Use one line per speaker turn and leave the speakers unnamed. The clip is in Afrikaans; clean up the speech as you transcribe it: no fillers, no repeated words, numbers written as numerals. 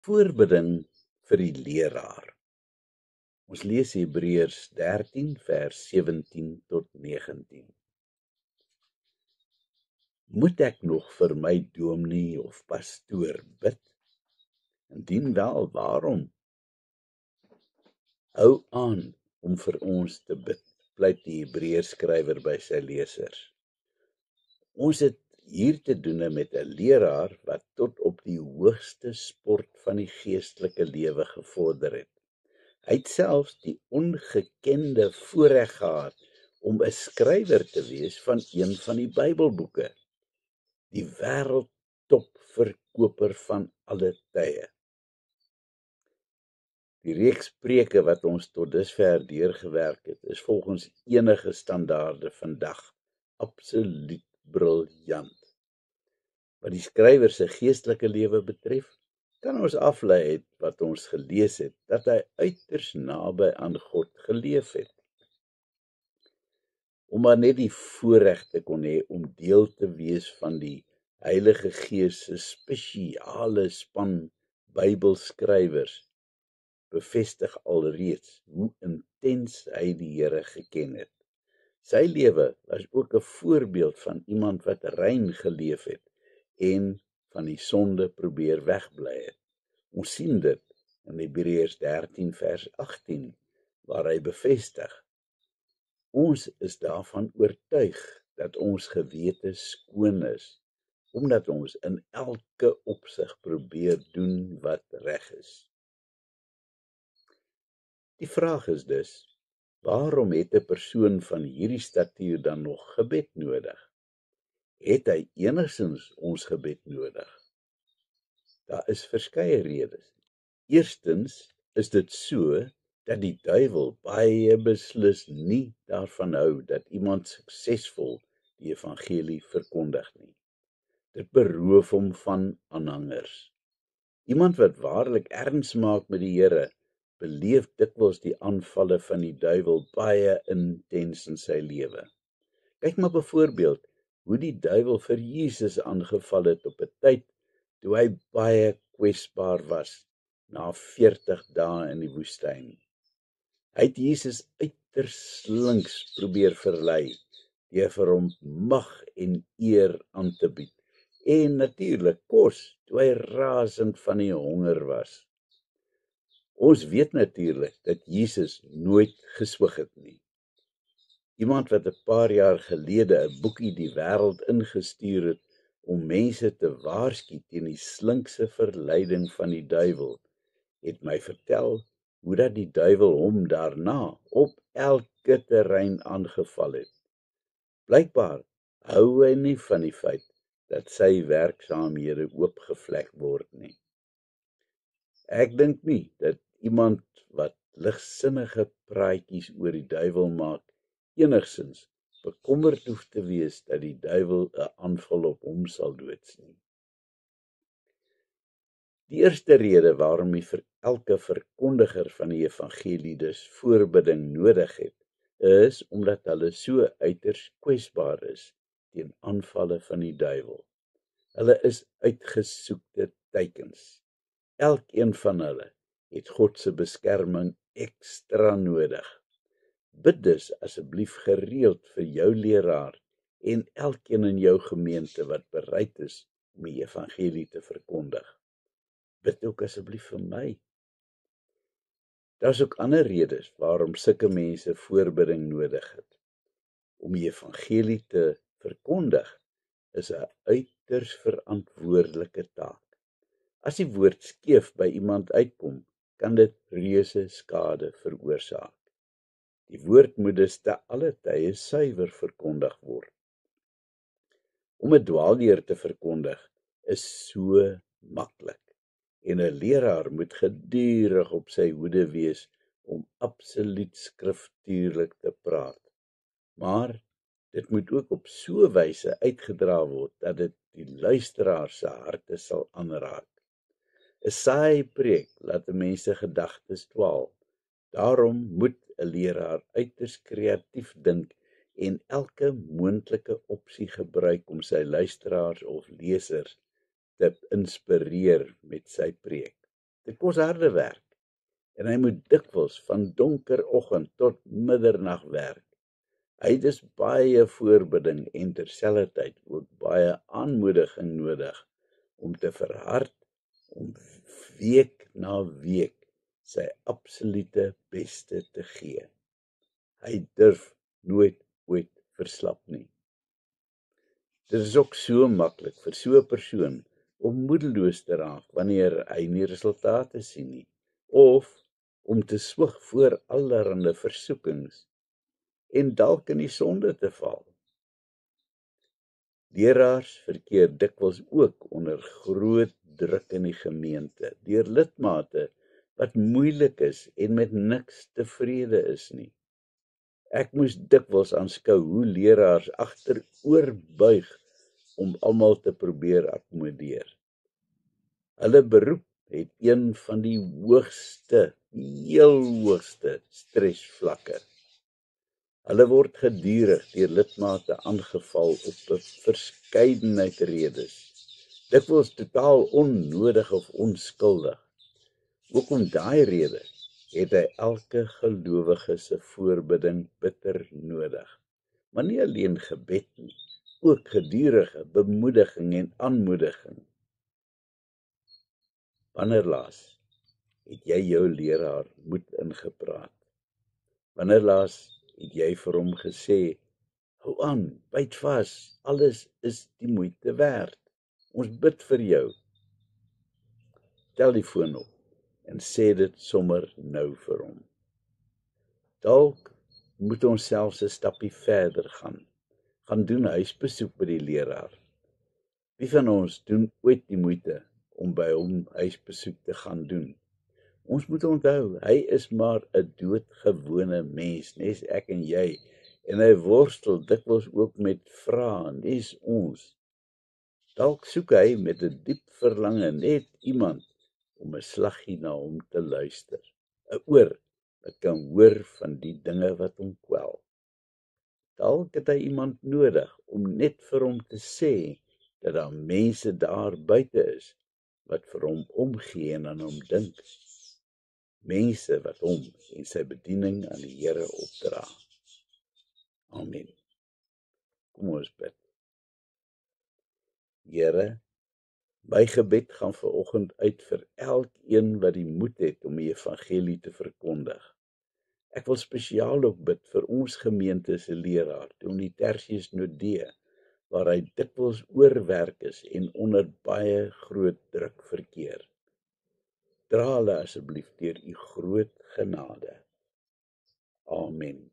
Voorbidding vir die leraar. Ons lees Hebreërs 13 vers 17 tot 19. Moet ek nog vir my dominee of pastoor bid? Indien wel, waarom? Hou aan om vir ons te bid, pleit die Hebreërs skrywer by sy lesers. Ons het hier te doen met 'n leraar wat tot op die hoogste sport van die geestelike lewe gevorder het. Hy het selfs die ongekende voorreg gehad om 'n skrywer te wees van een van die Bybelboeke, die wêreldtopverkoper van alle tye. Die reeks preke wat ons tot dusver deurgewerk het, is volgens enige standaarde vandag absoluut briljant. Wat die skrywer se geestelike lewe betref, kan ons aflei uit wat ons gelees het, dat hy uiters naby aan God geleef het. Om maar net die voorreg te kon hê om deel te wees van die Heilige Gees se spesiale span Bybelskrywers, bevestig alreeds hoe intens hy die Here geken het. Sy lewe was ook 'n voorbeeld van iemand wat rein geleef het en van die sonde probeer wegbly het. Ons sien dit in Hebreërs 13 vers 18, waar hy bevestig: ons is daarvan oortuig dat ons gewete skoon is, omdat ons in elke opsig probeer doen wat reg is. Die vraag is dus, waarom het 'n persoon van hierdie statuur dan nog gebed nodig? Het hy enigstens ons gebed nodig? Daar is verskeie redes. Eerstens is dit so dat die duiwel baie beslis nie daarvan hou dat iemand suksesvol die evangelie verkondig nie. Dit beroof hom van aanhangers. Iemand wat waarlik erns maak met die Here, beleef dikwels die aanvalle van die duiwel baie intens in sy lewe. Kyk maar byvoorbeeld hoe die duiwel vir Jesus aangeval het op 'n tyd toe hy baie kwesbaar was, na 40 dae in die woestyn. Hy het Jesus uiters slinks probeer verlei, deur vir hom mag en eer aan te bied, en natuurlik kos, toe hy rasend van die honger was. Ons weet natuurlik dat Jesus nooit geswyg het nie. Iemand wat 'n paar jaar gelede 'n boekie die wêreld ingestuur het om mense te waarsku teen die slinkse verleiding van die duiwel, het my vertel hoe dat die duiwel hom daarna op elke terrein aangeval het. Blykbaar hou hy nie van die feit dat sy werksaamhede oopgevlek word nie. Ek dink nie dat iemand wat ligsinnige praatjies oor die duiwel maak, enigsins bekommerd hoef te wees dat die duiwel 'n aanval op hom sal doods nie. Die eerste rede waarom vir elke verkondiger van die evangelie dus voorbidding nodig het, is omdat hulle so uiters kwesbaar is teen aanvalle van die duiwel. Hulle is uitgesoekte teikens. Elkeen van hulle het God se beskerming ekstra nodig. Bid dus asseblief gereeld vir jou leraar en elkeen in jou gemeente wat bereid is om die evangelie te verkondig. Bid ook asseblief vir my. Daar's ook ander redes waarom sulke mense voorbidding nodig het. Om die evangelie te verkondig is 'n uiters verantwoordelike taak. As die woord skeef by iemand uitkom, kan dit reuse skade veroorsaak. Die woord moet dus te alle tye suiwer verkondig word. Om 'n dwaalleer te verkondig is so maklik, en 'n leraar moet gedurig op sy hoede wees om absoluut skriftuurlik te praat. Maar dit moet ook op so 'n wyse uitgedra word dat dit die luisteraar se harte sal aanraak. 'n Saai preek laat mense gedagtes dwaal. Daarom moet 'n leraar uiters kreatief dink en elke moontlike opsie gebruik om sy luisteraars of lesers te inspireer met sy preek. Dit kos harde werk en hy moet dikwels van donkeroggend tot middernag werk. Hy het dus baie voorbidding en terselfdertyd ook baie aanmoediging nodig om te verhard, om week na week sy absolute beste te gee. Hy durf nooit ooit verslap nie. Dit is ook so maklik vir so 'n persoon om moedeloos te raak wanneer hy nie resultate sien nie, of om te swig voor allerlei versoekings en dalk in die sonde te val. Leraars verkeer dikwels ook onder groot druk in die gemeente, deur lidmate wat moeilik is en met niks tevrede is nie. Ek moes dikwels aanskou hoe leraars agteroor buig om almal te probeer akkommodeer. Hulle beroep het een van die heel hoogste stresvlakke. Hulle word gedurig deur lidmate aangeval op 'n verskeidenheid redes, dikwels totaal onnodig of onskuldig. Ook om daai rede het hy elke gelowige se voorbidding bitter nodig, maar nie alleen gebed nie, ook gedurige bemoediging en aanmoediging. Wanneer laas het jy jou leraar moed ingepraat? Wanneer laas het jy vir hom gesê, hou aan, byt vas, alles is die moeite werd. Ons bid vir jou. Tel die foon op en sê dit sommer nou vir hom. Dalk moet ons selfs 'n stappie verder gaan doen huisbesoek by die leraar. Wie van ons doen ooit die moeite om by hom huisbesoek te gaan doen? Ons moet onthou, hy is maar 'n doodgewone mens, nes ek en jy, en hy worstel dikwels ook met vrae, nes ons. Dalk soek hy met 'n diep verlange net iemand om 'n slaggie na hom te luister, 'n oor wat kan hoor van die dinge wat hom kwel. Dalk het hy iemand nodig om net vir hom te sê dat daar mense daar buite is wat vir hom omgee en aan hom dink. Mense wat hom en sy bediening aan die Here opdra. Amen. Kom ons bid. Here, my gebed gaan vanoggend uit vir elkeen wat die moed het om die evangelie te verkondig. Ek wil spesiaal ook bid vir ons gemeente se leraar, Dominee Tertius Nodee, waar hy dikwels oorwerk is en onder baie groot druk verkeer. Dra hulle asseblief deur u groot genade. Amen.